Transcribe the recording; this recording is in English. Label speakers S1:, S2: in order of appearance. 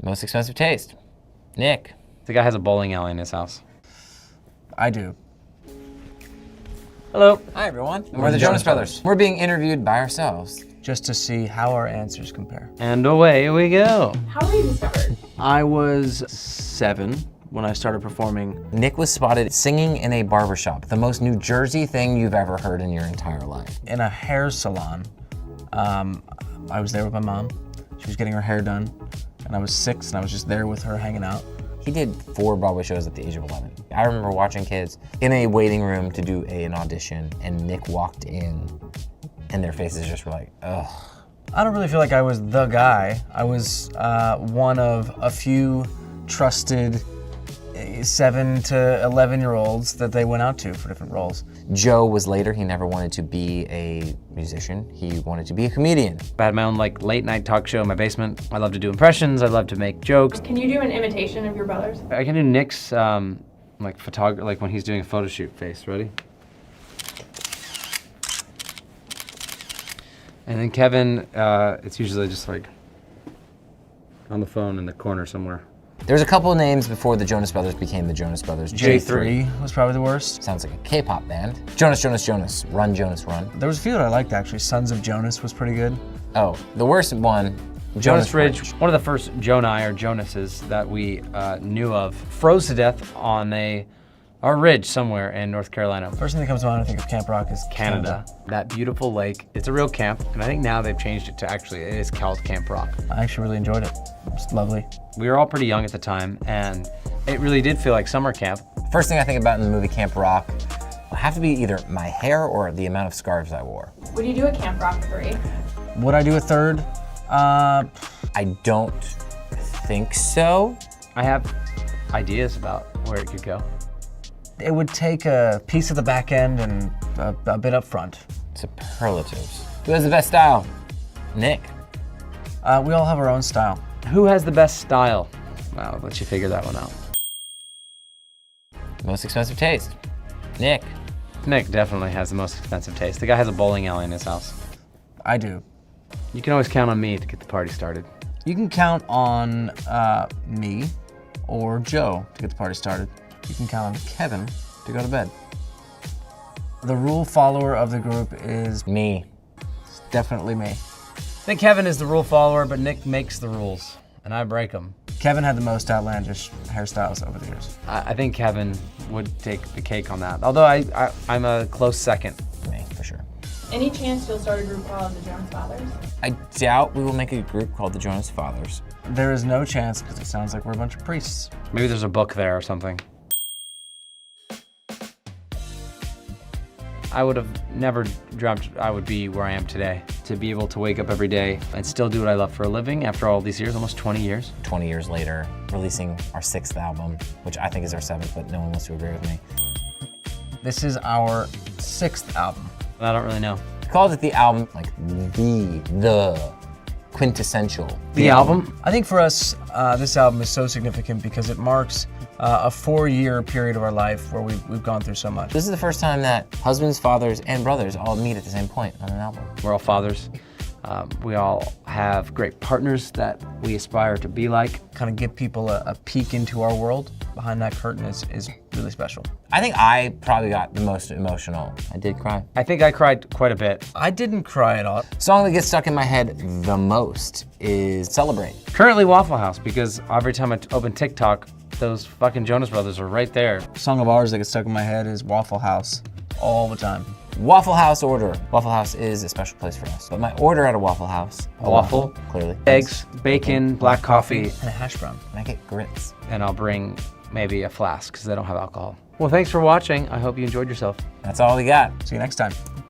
S1: Most expensive taste? Nick.
S2: The guy has a bowling alley in his house.
S3: I do.
S2: Hello.
S1: Hi, everyone. We're the Jonas Brothers. We're being interviewed by ourselves.
S3: Just to see how our answers compare.
S2: And away we go.
S4: How were you discovered?
S3: I was 7 when I started performing.
S1: Nick was spotted singing in a barbershop, the most New Jersey thing you've ever heard in your entire life.
S3: In a hair salon. I was there with my mom. She was getting her hair done, and I was 6, and I was just there with her hanging out.
S1: He did 4 Broadway shows at the age of 11. I remember watching kids in a waiting room to do an audition, and Nick walked in, and their faces just were like, ugh.
S3: I don't really feel like I was the guy. I was one of a few trusted 7 to 11-year-olds that they went out to for different roles.
S1: Joe was later, he never wanted to be a musician. He wanted to be a comedian.
S2: I had my own late night talk show in my basement. I love to do impressions. I love to make jokes.
S4: Can you do an imitation of your brothers?
S2: I can do Nick's photography, when he's doing a photo shoot face. Ready? And then Kevin, it's usually just on the phone in the corner somewhere.
S1: There's a couple of names before the Jonas Brothers became the Jonas Brothers.
S3: J3 was probably the worst.
S1: Sounds like a K-pop band. Jonas, Jonas, Jonas. Run, Jonas, run.
S3: There was a few that I liked, actually. Sons of Jonas was pretty good.
S1: Oh, the worst one,
S2: Jonas Ridge, one of the first Jonai or Jonases that we knew of, froze to death on a ridge somewhere in North Carolina.
S3: First thing that comes to mind, I think, of Camp Rock is
S2: Canada. That beautiful lake. It's a real camp, and I think now they've changed it to it is called Camp Rock.
S3: I actually really enjoyed it. It was lovely.
S2: We were all pretty young at the time, and it really did feel like summer camp.
S1: First thing I think about in the movie Camp Rock will have to be either my hair or the amount of scarves I wore.
S4: Would you do a Camp Rock 3?
S3: Would I do a third?
S1: I don't think so.
S2: I have ideas about where it could go.
S3: It would take a piece of the back end and a bit up front.
S1: Superlatives. Who has the best style? Nick.
S3: We all have our own style.
S2: Who has the best style? Well, I'll let you figure that one out.
S1: Most expensive taste? Nick.
S2: Nick definitely has the most expensive taste. The guy has a bowling alley in his house.
S3: I do.
S2: You can always count on me to get the party started.
S3: You can count on me or Joe to get the party started. You can count on Kevin to go to bed. The rule follower of the group is
S1: Me.
S3: It's definitely me.
S2: I think Kevin is the rule follower, but Nick makes the rules, and I break them.
S3: Kevin had the most outlandish hairstyles over the years.
S2: I think Kevin would take the cake on that, although I'm a close second.
S1: Me, for sure.
S4: Any chance you'll start a group called the Jonas Brothers?
S1: I doubt we will make a group called the Jonas Fathers.
S3: There is no chance because it sounds like we're a bunch of priests.
S2: Maybe there's a book there or something. I would have never dreamt I would be where I am today. To be able to wake up every day and still do what I love for a living after all these years, almost 20 years.
S1: 20 years later, releasing our 6th album, which I think is our 7th, but no one wants to agree with me.
S3: This is our 6th album.
S2: I don't really know.
S1: We called it the album, like the quintessential.
S2: The album?
S3: I think for us, this album is so significant because it marks a 4-year period of our life where we've gone through so much.
S1: This is the first time that husbands, fathers, and brothers all meet at the same point on an album.
S2: We're all fathers. We all have great partners that we aspire to be like.
S3: Kind of give people a peek into our world behind that curtain is really special.
S1: I think I probably got the most emotional. I did cry.
S2: I think I cried quite a bit.
S3: I didn't cry at all.
S1: Song that gets stuck in my head the most is Celebrate.
S2: Currently Waffle House, because every time I open TikTok, those fucking Jonas Brothers are right there.
S3: A song of ours that gets stuck in my head is Waffle House all the time.
S1: Waffle House order. Waffle House is a special place for us. But my order at a Waffle House.
S2: A waffle,
S1: clearly.
S2: eggs, bacon, black coffee,
S3: And a hash brown.
S1: And I get grits.
S2: and I'll bring maybe a flask because they don't have alcohol. Well, thanks for watching. I hope you enjoyed yourself.
S1: That's all we got.
S3: See you next time.